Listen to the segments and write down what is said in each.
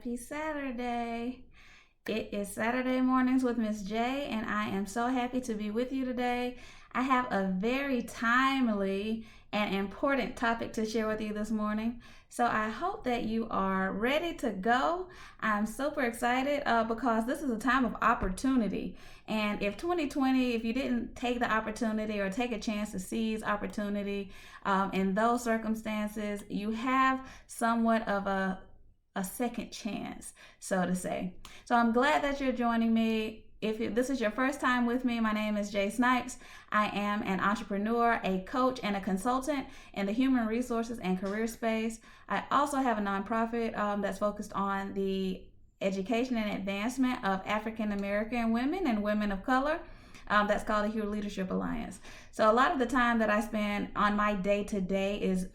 Happy Saturday. It is Saturday mornings with Miss J, and I am so happy to be with you today. I have a very timely and important topic to share with you this morning. So I hope that you are ready to go. I'm super excited because this is a time of opportunity. And if 2020, if you didn't take the opportunity or take a chance to seize opportunity in those circumstances, you have somewhat of a second chance, so to say. So I'm glad that you're joining me. If this is your first time with me, my name is Jay Snipes. I am an entrepreneur, a coach, and a consultant in the human resources and career space. I also have a nonprofit that's focused on the education and advancement of African American women and women of color. That's called the Hue Leadership Alliance. So a lot of the time that I spend on my day-to-day is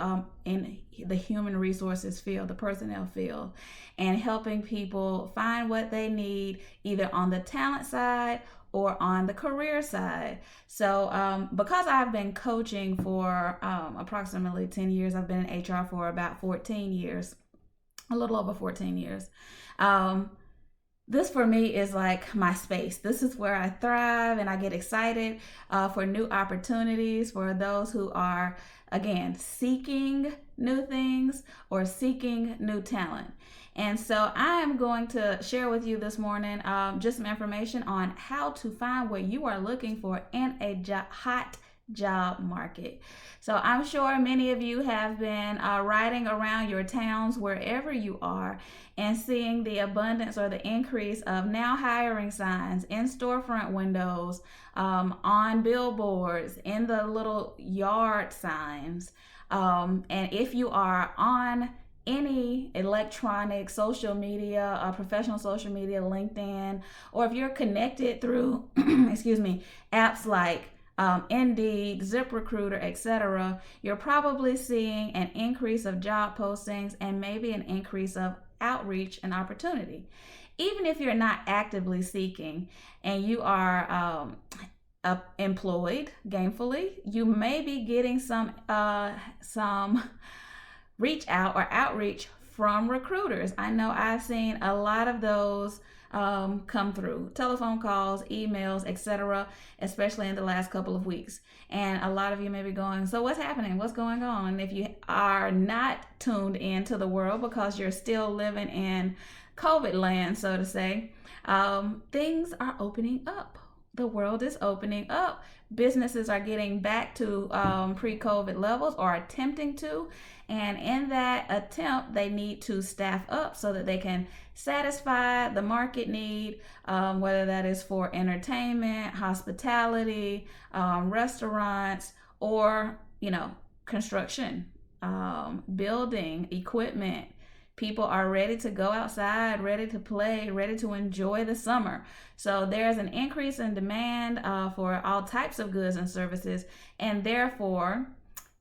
in the human resources field, the personnel field, and helping people find what they need either on the talent side or on the career side. So because I've been coaching for approximately 10 years, I've been in HR for about 14 years, a little over 14 years. This for me is like my space. This is where I thrive and I get excited for new opportunities for those who are, again, seeking new things or seeking new talent. And so I am going to share with you this morning just some information on how to find what you are looking for in a hot job market. So I'm sure many of you have been riding around your towns wherever you are and seeing the abundance or the increase of now hiring signs in storefront windows, on billboards, in the little yard signs. And if you are on any electronic social media, professional social media, LinkedIn, or if you're connected through, apps like Indeed, ZipRecruiter, etc., you're probably seeing an increase of job postings and maybe an increase of outreach and opportunity. Even if you're not actively seeking and you are employed gainfully, you may be getting some reach out or outreach from recruiters. I know I've seen a lot of those come through, telephone calls, emails, etc., especially in the last couple of weeks. And a lot of you may be going, so what's happening? What's going on? And if you are not tuned into the world because you're still living in COVID land, so to say, things are opening up. The world is opening up. Businesses are getting back to pre-COVID levels or attempting to. And in that attempt, they need to staff up so that they can satisfy the market need, whether that is for entertainment, hospitality, restaurants, or, construction, building, equipment. People are ready to go outside, ready to play, ready to enjoy the summer. So there's an increase in demand for all types of goods and services. And therefore,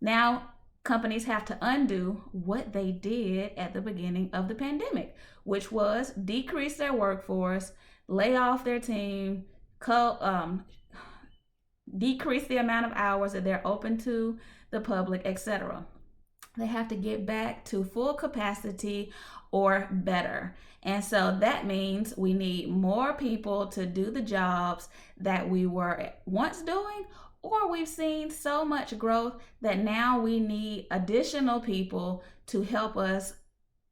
now companies have to undo what they did at the beginning of the pandemic, which was decrease their workforce, lay off their team, decrease the amount of hours that they're open to the public, etc. They have to get back to full capacity or better. And so that means we need more people to do the jobs that we were once doing, or we've seen so much growth that now we need additional people to help us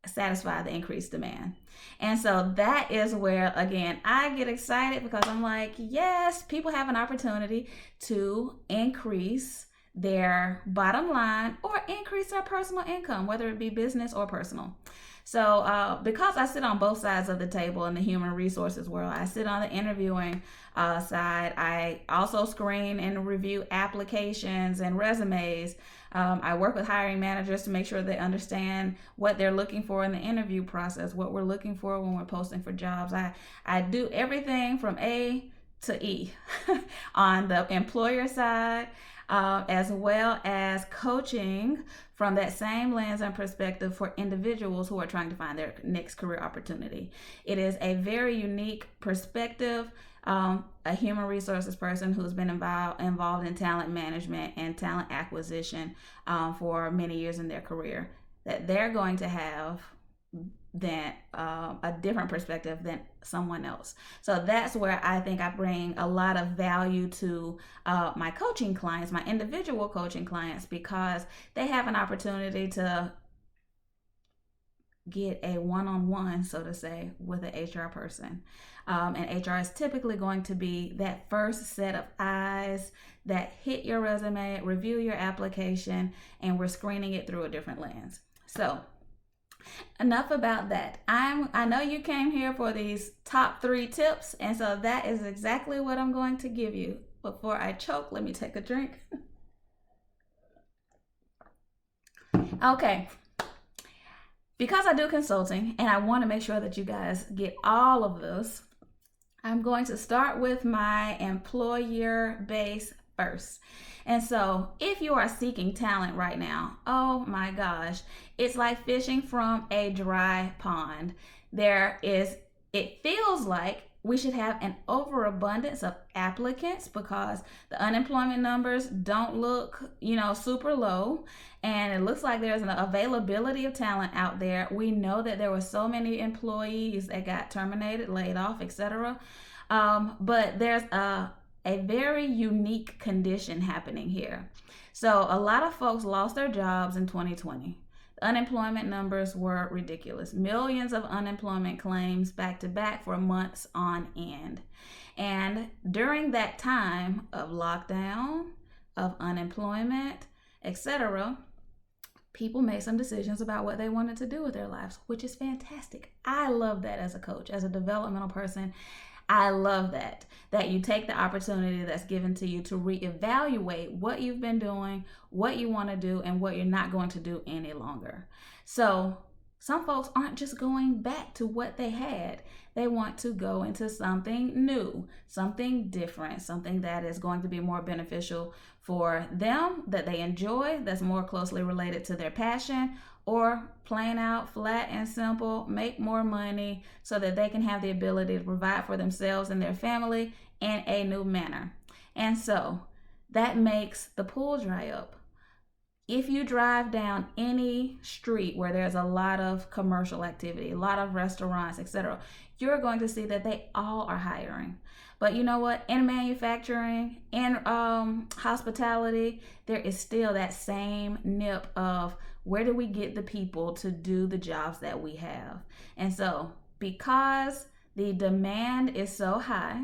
satisfy the increased demand. And so that is where, again, I get excited because I'm like, yes, people have an opportunity to increase their bottom line or increase their personal income, whether it be business or personal. So because I sit on both sides of the table in the human resources world, I sit on the interviewing side. I also screen and review applications and resumes. I work with hiring managers to make sure they understand what they're looking for in the interview process, what we're looking for when we're posting for jobs. I do everything from A to E on the employer side, as well as coaching from that same lens and perspective for individuals who are trying to find their next career opportunity. It is a very unique perspective. A human resources person who's been involved in talent management and talent acquisition for many years in their career, that they're going to have than a different perspective than someone else. So that's where I think I bring a lot of value to my coaching clients, my individual coaching clients, because they have an opportunity to get a one-on-one, so to say, with an HR person. And HR is typically going to be that first set of eyes that hit your resume, review your application, and we're screening it through a different lens. So enough about that. I know you came here for these top 3 tips, and so that is exactly what I'm going to give you. Before I choke, let me take a drink. Okay. Because I do consulting and I want to make sure that you guys get all of this, I'm going to start with my employer base first. And so if you are seeking talent right now, oh my gosh, it's like fishing from a dry pond. It feels like we should have an overabundance of applicants because the unemployment numbers don't look, super low. And it looks like there's an availability of talent out there. We know that there were so many employees that got terminated, laid off, etc. But there's a very unique condition happening here. So a lot of folks lost their jobs in 2020. The unemployment numbers were ridiculous. Millions of unemployment claims back to back for months on end. And during that time of lockdown, of unemployment, etc., people made some decisions about what they wanted to do with their lives, which is fantastic. I love that as a coach, as a developmental person. I love that you take the opportunity that's given to you to reevaluate what you've been doing, what you want to do, and what you're not going to do any longer. So some folks aren't just going back to what they had. They want to go into something new, something different, something that is going to be more beneficial for them, that they enjoy, that's more closely related to their passion, or plain out, flat and simple, make more money so that they can have the ability to provide for themselves and their family in a new manner. And so that makes the pool dry up. If you drive down any street where there's a lot of commercial activity, a lot of restaurants, etc., you're going to see that they all are hiring. But you know what? In manufacturing, in hospitality, there is still that same nip of where do we get the people to do the jobs that we have? And so because the demand is so high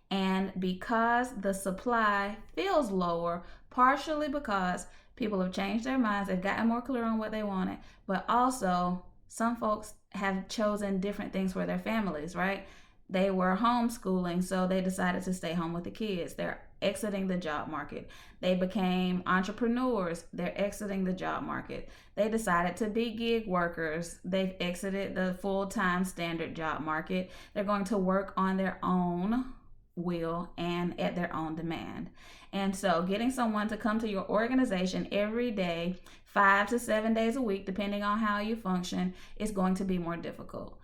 and because the supply feels lower, partially because people have changed their minds, they've gotten more clear on what they wanted, but also some folks have chosen different things for their families, right? They were homeschooling, so they decided to stay home with the kids. They're exiting the job market. They became entrepreneurs. They're exiting the job market. They decided to be gig workers. They've exited the full-time standard job market. They're going to work on their own will and at their own demand. And so getting someone to come to your organization every day, 5 to 7 days a week, depending on how you function, is going to be more difficult.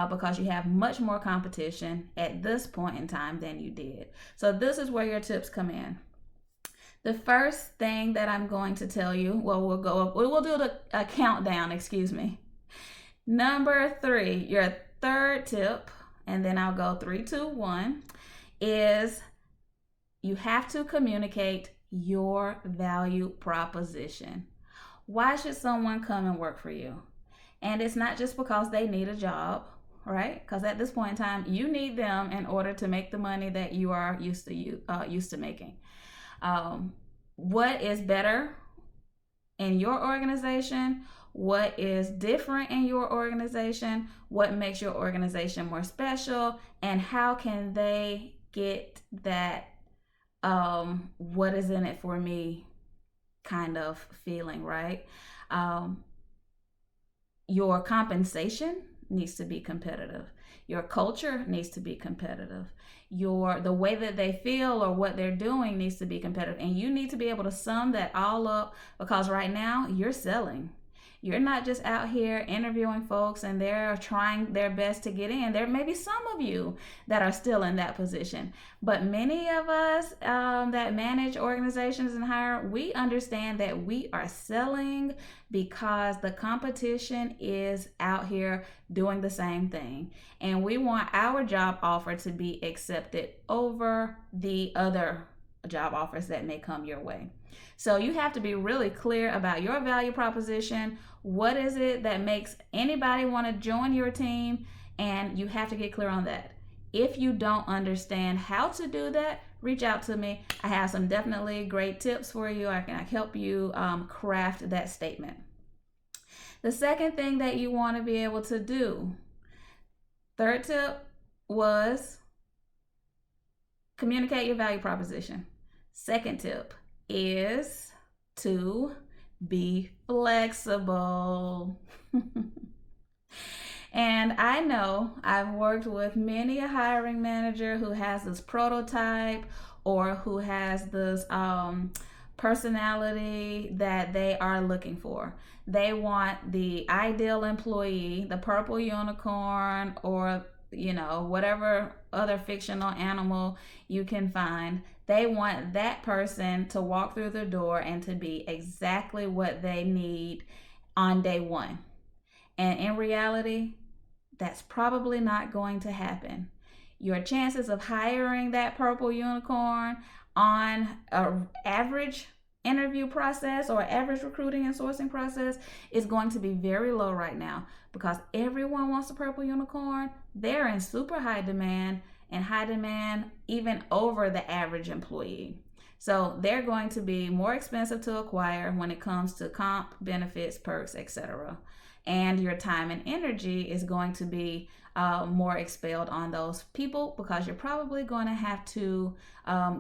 Because you have much more competition at this point in time than you did. So this is where your tips come in. The first thing that I'm going to tell you, we'll do a countdown, Number 3, your third tip, and then I'll go 3, 2, 1, is you have to communicate your value proposition. Why should someone come and work for you? And it's not just because they need a job, right? Because at this point in time, you need them in order to make the money that you are used to making. What is better in your organization? What is different in your organization? What makes your organization more special? And how can they get that what is in it for me kind of feeling, right? Your compensation needs to be competitive. Your culture needs to be competitive. The way that they feel or what they're doing needs to be competitive. And you need to be able to sum that all up, because right now you're selling. You're not just out here interviewing folks and they're trying their best to get in. There may be some of you that are still in that position, but many of us that manage organizations and hire, we understand that we are selling because the competition is out here doing the same thing. And we want our job offer to be accepted over the other job offers that may come your way. So you have to be really clear about your value proposition. What is it that makes anybody want to join your team? And you have to get clear on that. If you don't understand how to do that, reach out to me. I have some definitely great tips for you. I can help you craft that statement. The second thing that you want to be able to do, third tip was communicate your value proposition. Second tip is to be flexible. And I know I've worked with many a hiring manager who has this prototype or who has this personality that they are looking for. They want the ideal employee, the purple unicorn, or whatever other fictional animal you can find. They want that person to walk through the door and to be exactly what they need on day one. And in reality, that's probably not going to happen. Your chances of hiring that purple unicorn on an average interview process or average recruiting and sourcing process is going to be very low right now, because everyone wants a purple unicorn. They're in super high demand, and high demand even over the average employee. So they're going to be more expensive to acquire when it comes to comp, benefits, perks, etc. And your time and energy is going to be more expelled on those people, because you're probably going to have to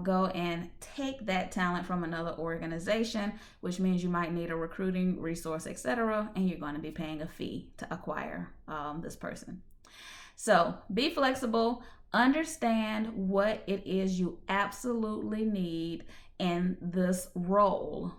go and take that talent from another organization, which means you might need a recruiting resource, etc. And you're going to be paying a fee to acquire this person. So be flexible. Understand what it is you absolutely need in this role.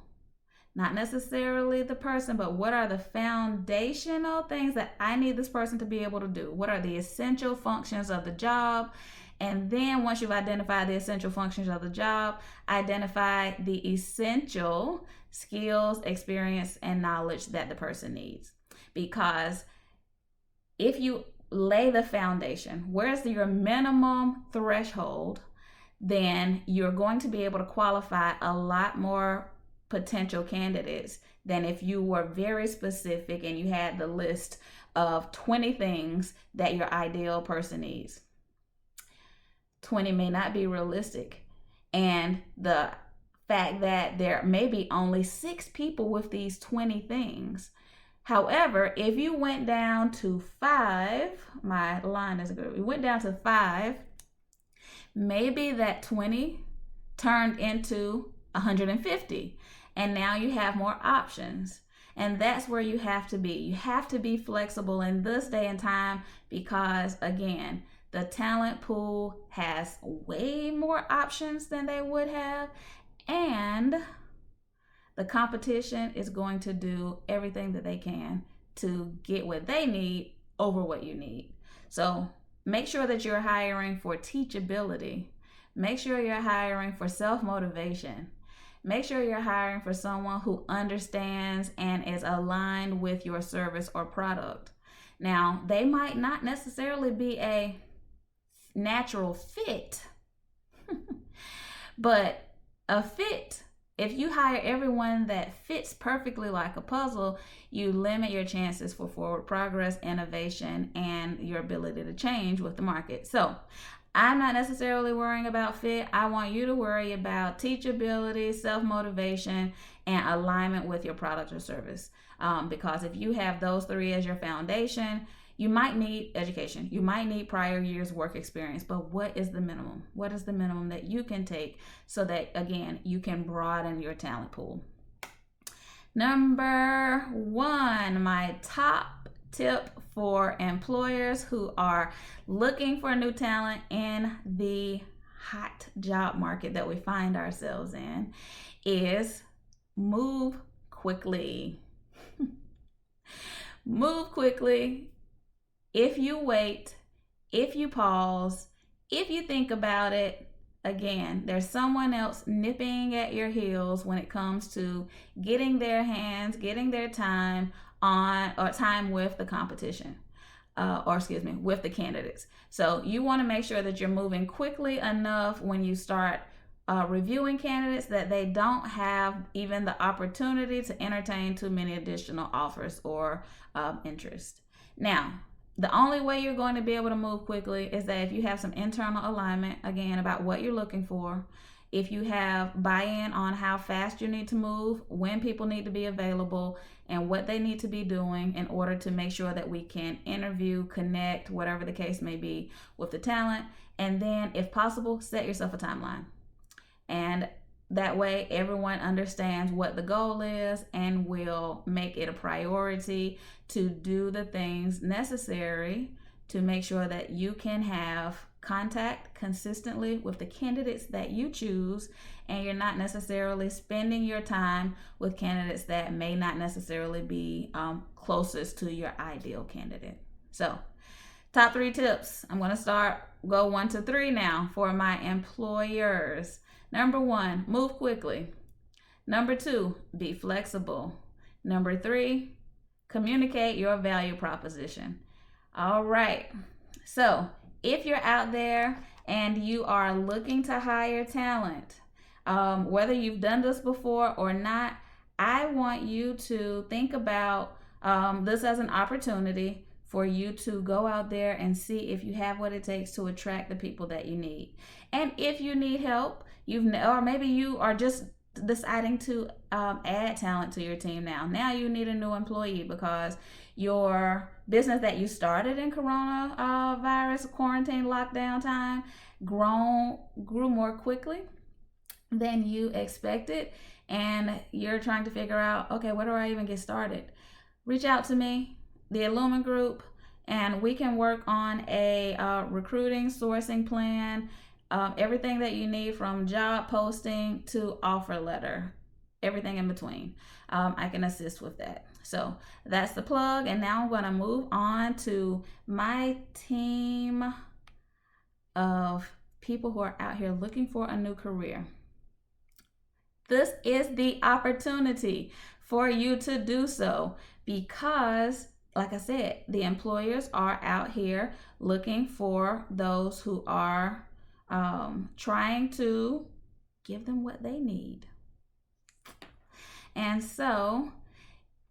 Not necessarily the person, but what are the foundational things that I need this person to be able to do? What are the essential functions of the job? And then once you've identified the essential functions of the job, identify the essential skills, experience, and knowledge that the person needs. Because if you lay the foundation, where's your minimum threshold, then you're going to be able to qualify a lot more potential candidates than if you were very specific and you had the list of 20 things that your ideal person needs. 20 may not be realistic, and the fact that there may be only 6 people with these 20 things. However, if you went down to 5, my line is good. We went down to 5, maybe that 20 turned into 150, and now you have more options. And that's where you have to be. You have to be flexible in this day and time, because again, the talent pool has way more options than they would have, and the competition is going to do everything that they can to get what they need over what you need. So make sure that you're hiring for teachability. Make sure you're hiring for self-motivation. Make sure you're hiring for someone who understands and is aligned with your service or product. Now, they might not necessarily be a natural fit, but a fit. If you hire everyone that fits perfectly like a puzzle, you limit your chances for forward progress, innovation, and your ability to change with the market. So I'm not necessarily worrying about fit. I want you to worry about teachability, self-motivation, and alignment with your product or service. Because if you have those 3 as your foundation, you might need education. You might need prior years work experience, but what is the minimum? What is the minimum that you can take so that, again, you can broaden your talent pool? Number 1, my top tip for employers who are looking for new talent in the hot job market that we find ourselves in is move quickly. Move quickly. If you wait, if you pause, if you think about it, again, there's someone else nipping at your heels when it comes to getting their hands, getting their time on, or time with the competition. With the candidates. So you want to make sure that you're moving quickly enough when you start reviewing candidates that they don't have even the opportunity to entertain too many additional offers or interest. Now, the only way you're going to be able to move quickly is that if you have some internal alignment, again, about what you're looking for, if you have buy-in on how fast you need to move, when people need to be available, and what they need to be doing in order to make sure that we can interview, connect, whatever the case may be, with the talent. And then, if possible, set yourself a timeline. And that way, everyone understands what the goal is and will make it a priority to do the things necessary to make sure that you can have contact consistently with the candidates that you choose, and you're not necessarily spending your time with candidates that may not necessarily be closest to your ideal candidate. So, top 3 tips. I'm going to go 1 to 3 now for my employers. Number 1, move quickly. Number 2, be flexible. Number 3, communicate your value proposition. All right. So, if you're out there and you are looking to hire talent, whether you've done this before or not, I want you to think about this as an opportunity for you to go out there and see if you have what it takes to attract the people that you need. And if you need help, or maybe you are just deciding to add talent to your team now. Now you need a new employee because your business that you started in coronavirus quarantine lockdown time grew more quickly than you expected, and you're trying to figure out, okay, where do I even get started? Reach out to me, the Illuma Group, and we can work on a recruiting sourcing plan, everything that you need from job posting to offer letter, everything in between. I can assist with that. So that's the plug. And now I'm going to move on to my team of people who are out here looking for a new career. This is the opportunity for you to do so because, like I said, the employers are out here looking for those who are trying to give them what they need. And so,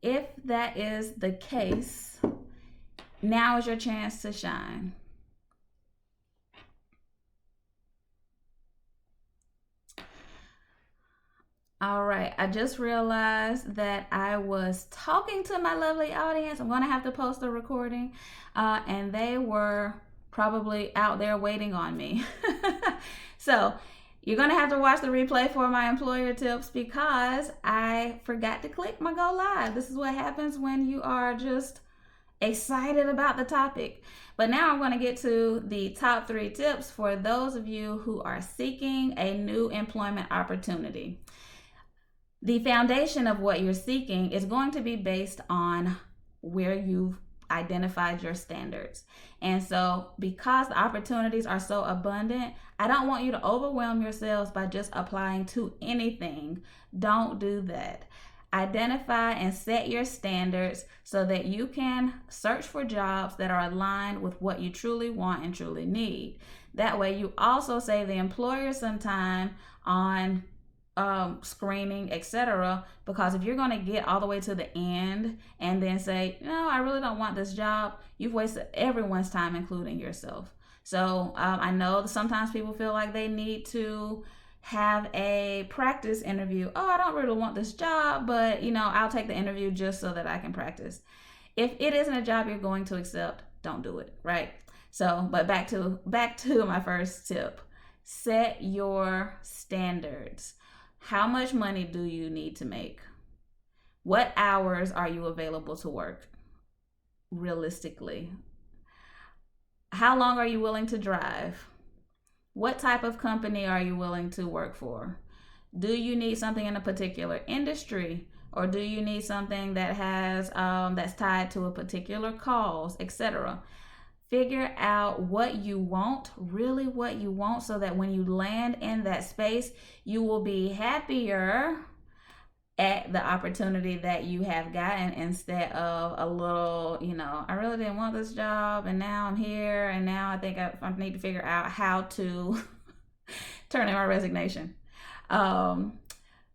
if that is the case, now is your chance to shine. All right, I just realized that I was talking to my lovely audience. I'm going to have to post a recording, and they were probably out there waiting on me. So you're going to have to watch the replay for my employer tips because I forgot to click my go live. This is what happens when you are just excited about the topic. But now I'm going to get to the top 3 tips for those of you who are seeking a new employment opportunity. The foundation of what you're seeking is going to be based on where you've identified your standards. And so because the opportunities are so abundant, I don't want you to overwhelm yourselves by just applying to anything. Don't do that. Identify and set your standards so that you can search for jobs that are aligned with what you truly want and truly need. That way you also save the employer some time on screening, etc. Because if you're going to get all the way to the end and then say, no, I really don't want this job, you've wasted everyone's time, including yourself. So I know that sometimes people feel like they need to have a practice interview. Oh, I don't really want this job, but I'll take the interview just so that I can practice. If it isn't a job you're going to accept, don't do it, right? So, but back to my first tip. Set your standards. How much money do you need to make? What hours are you available to work realistically? How long are you willing to drive? What type of company are you willing to work for? Do you need something in a particular industry? or do you need something that has that's tied to a particular cause, etc.? Figure out what you want, really what you want, so that when you land in that space, you will be happier at the opportunity that you have gotten, instead of a little, I really didn't want this job and now I'm here and now I think I need to figure out how to turn in my resignation.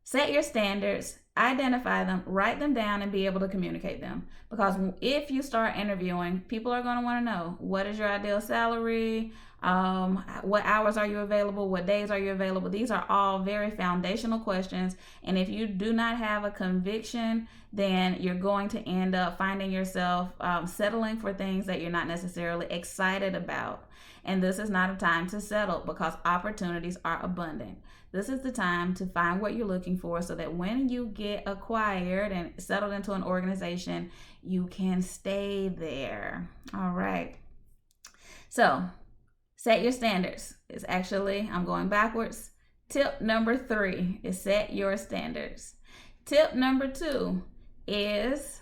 Set your standards, identify them, write them down, and be able to communicate them. Because if you start interviewing, people are going to want to know, what is your ideal salary? What hours are you available? What days are you available? These are all very foundational questions. And if you do not have a conviction, then you're going to end up finding yourself settling for things that you're not necessarily excited about. And this is not a time to settle, because opportunities are abundant. This is the time to find what you're looking for, so that when you get acquired and settled into an organization, you can stay there. All right. So set your standards. It's actually, I'm going backwards. Tip number 3 is set your standards. Tip number 2 is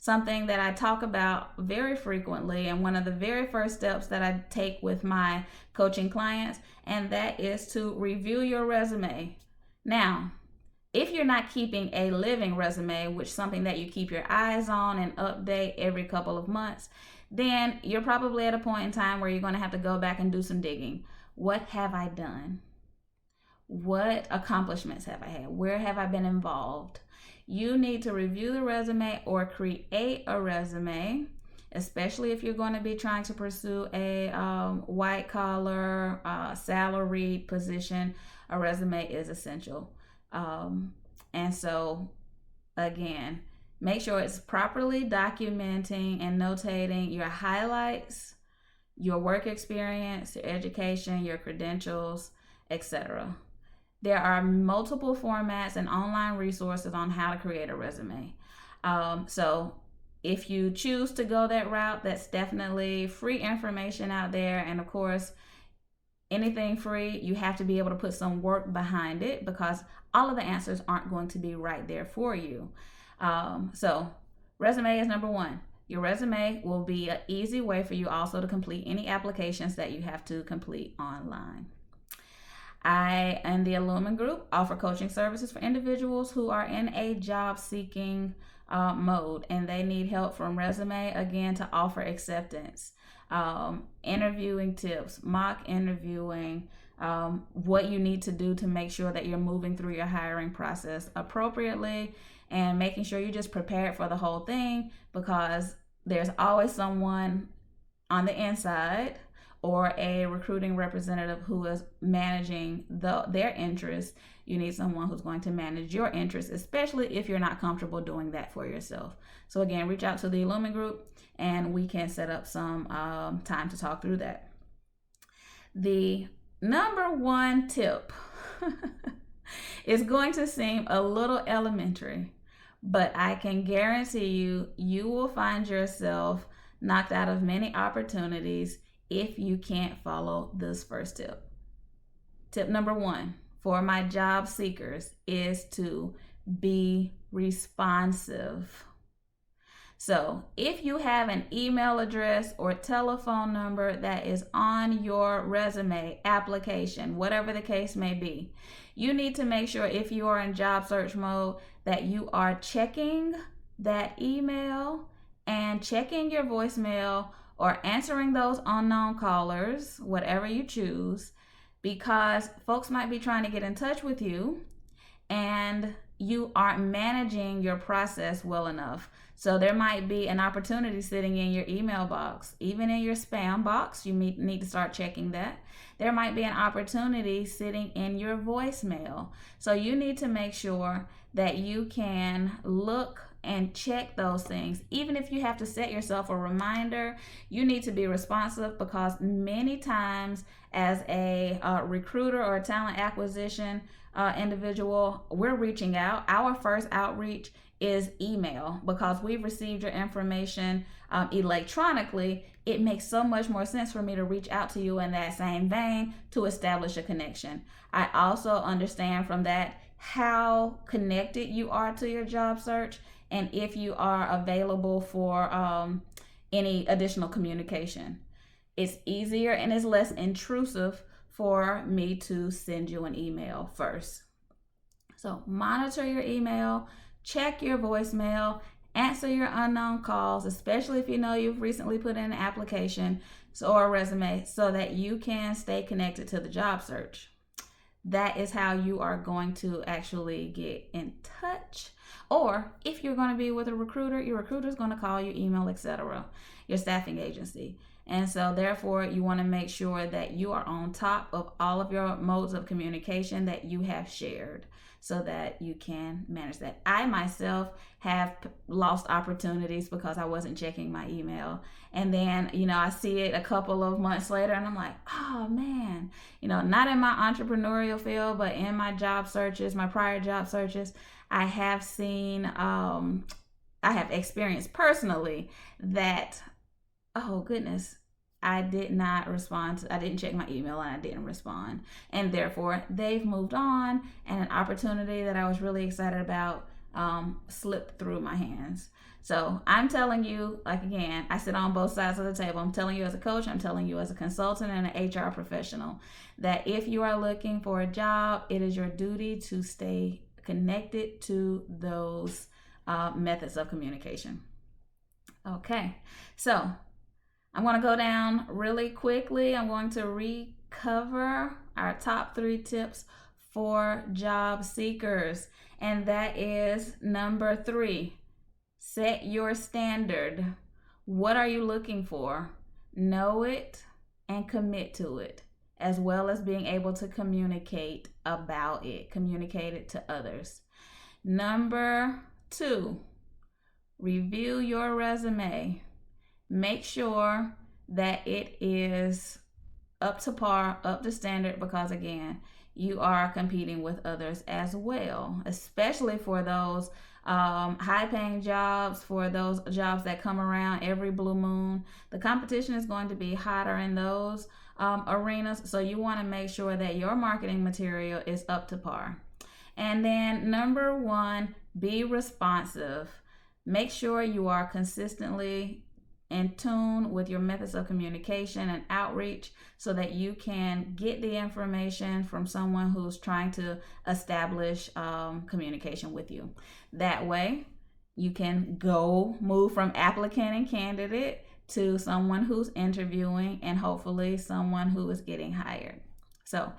something that I talk about very frequently, and one of the very first steps that I take with my coaching clients, and that is to review your resume. Now, if you're not keeping a living resume, which is something that you keep your eyes on and update every couple of months, then you're probably at a point in time where you're going to have to go back and do some digging. What have I done? What accomplishments have I had? Where have I been involved? You need to review the resume or create a resume, especially if you're going to be trying to pursue a white collar, salaried position. A resume is essential. And so, again, make sure it's properly documenting and notating your highlights, your work experience, your education, your credentials, etc. There are multiple formats and online resources on how to create a resume. So if you choose to go that route, that's definitely free information out there. And of course, anything free, you have to be able to put some work behind it, because all of the answers aren't going to be right there for you. So resume is number 1. Your resume will be an easy way for you also to complete any applications that you have to complete online. I and the Illumin Group offer coaching services for individuals who are in a job-seeking mode, and they need help from resume, again, to offer acceptance, interviewing tips, mock interviewing, what you need to do to make sure that you're moving through your hiring process appropriately, and making sure you're just prepared for the whole thing, because there's always someone on the inside or a recruiting representative who is managing their interests. You need someone who's going to manage your interests, especially if you're not comfortable doing that for yourself. So again, reach out to the Illumin Group and we can set up some time to talk through that. The number 1 tip is going to seem a little elementary, but I can guarantee you will find yourself knocked out of many opportunities if you can't follow this first tip. Tip number 1 for my job seekers is to be responsive. So if you have an email address or telephone number that is on your resume application, whatever the case may be, you need to make sure, if you are in job search mode, that you are checking that email and checking your voicemail or answering those unknown callers, whatever you choose, because folks might be trying to get in touch with you and you aren't managing your process well enough. So there might be an opportunity sitting in your email box, even in your spam box. You need to start checking that. There might be an opportunity sitting in your voicemail. So you need to make sure that you can look and check those things. Even if you have to set yourself a reminder, you need to be responsive, because many times as a recruiter or a talent acquisition individual, we're reaching out. Our first outreach is email, because we've received your information electronically. It makes so much more sense for me to reach out to you in that same vein to establish a connection. I also understand from that, how connected you are to your job search and if you are available for any additional communication. It's easier and it's less intrusive for me to send you an email first. So monitor your email, check your voicemail, answer your unknown calls, especially if you know you've recently put in an application or a resume, so that you can stay connected to the job search. That is how you are going to actually get in touch. Or if you're going to be with a recruiter, your recruiter is going to call you, email, etc., your staffing agency. And so therefore, you want to make sure that you are on top of all of your modes of communication that you have shared, so that you can manage that. I myself have lost opportunities because I wasn't checking my email. And then, I see it a couple of months later and I'm like, oh man, not in my entrepreneurial field, but in my job searches, my prior job searches, I have seen, I have experienced personally that, oh goodness, I did not respond. I didn't check my email and I didn't respond. And therefore, they've moved on and an opportunity that I was really excited about slipped through my hands. So I'm telling you, like, again, I sit on both sides of the table. I'm telling you as a coach, I'm telling you as a consultant and an HR professional, that if you are looking for a job, it is your duty to stay connected to those methods of communication. Okay, so I'm going to go down really quickly. I'm going to recover our top 3 tips for job seekers. And that is number 3, set your standard. What are you looking for? Know it and commit to it, as well as being able to communicate about it, communicate it to others. Number 2, review your resume. Make sure that it is up to par, up to standard, because again, you are competing with others as well, especially for those high-paying jobs, for those jobs that come around every blue moon. The competition is going to be hotter in those arenas, so you want to make sure that your marketing material is up to par. And then number 1, be responsive. Make sure you are consistently in tune with your methods of communication and outreach, so that you can get the information from someone who's trying to establish communication with you. That way, you can move from applicant and candidate to someone who's interviewing, and hopefully someone who is getting hired. So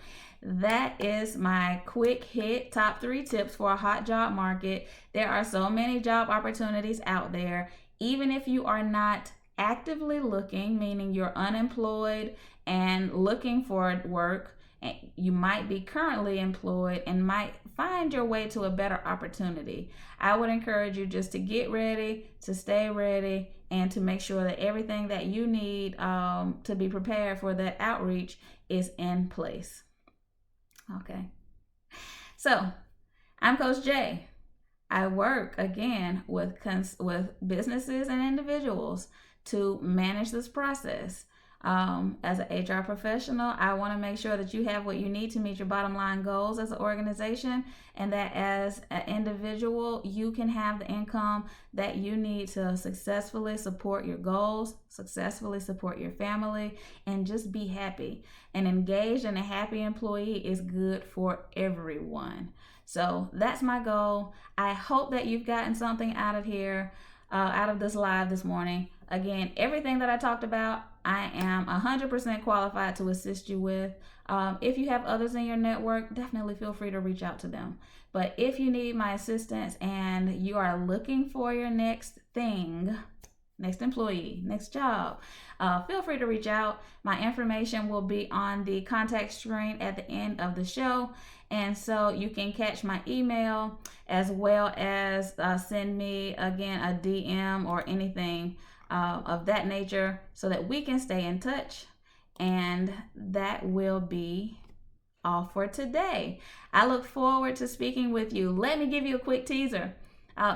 that is my quick hit top 3 tips for a hot job market. There are so many job opportunities out there. Even if you are not actively looking, meaning you're unemployed and looking for work, and you might be currently employed and might find your way to a better opportunity, I would encourage you just to get ready, to stay ready, and to make sure that everything that you need to be prepared for that outreach is in place. Okay. So I'm Coach J. I work again with businesses and individuals to manage this process. As an HR professional, I want to make sure that you have what you need to meet your bottom line goals as an organization, and that as an individual, you can have the income that you need to successfully support your goals, successfully support your family, and just be happy. An engaged and a happy employee is good for everyone. So that's my goal. I hope that you've gotten something out of here, out of this live this morning. Again, everything that I talked about, I am 100% qualified to assist you with. If you have others in your network, definitely feel free to reach out to them. But if you need my assistance and you are looking for your next thing, next employee, next job, feel free to reach out. My information will be on the contact screen at the end of the show. And so you can catch my email, as well as send me, again, a DM or anything of that nature, so that we can stay in touch. And that will be all for today. I look forward to speaking with you. Let me give you a quick teaser.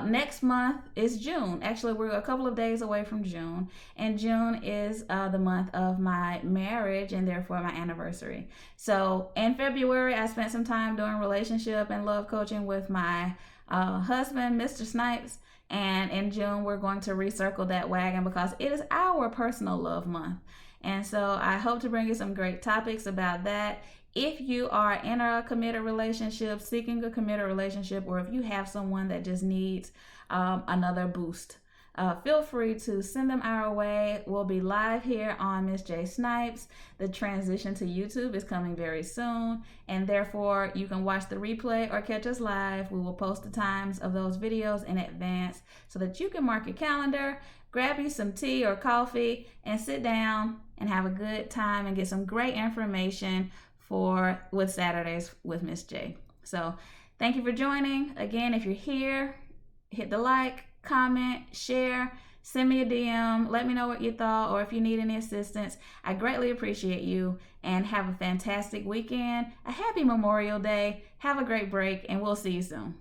Next month is June. Actually, we're a couple of days away from June, and June is the month of my marriage and therefore my anniversary. So in February, I spent some time doing relationship and love coaching with my husband, Mr. Snipes. And in June, we're going to recircle that wagon because it is our personal love month. And so I hope to bring you some great topics about that. If you are in a committed relationship, seeking a committed relationship, or if you have someone that just needs another boost, feel free to send them our way. We'll be live here on Miss J Snipes. The transition to YouTube is coming very soon, and therefore you can watch the replay or catch us live. We will post the times of those videos in advance so that you can mark your calendar, grab you some tea or coffee, and sit down and have a good time and get some great information with Saturdays with Miss J. So thank you for joining. Again, if you're here, hit the like, comment, share, send me a DM, let me know what you thought, or if you need any assistance. I greatly appreciate you, and have a fantastic weekend. A happy Memorial Day. Have a great break, and we'll see you soon.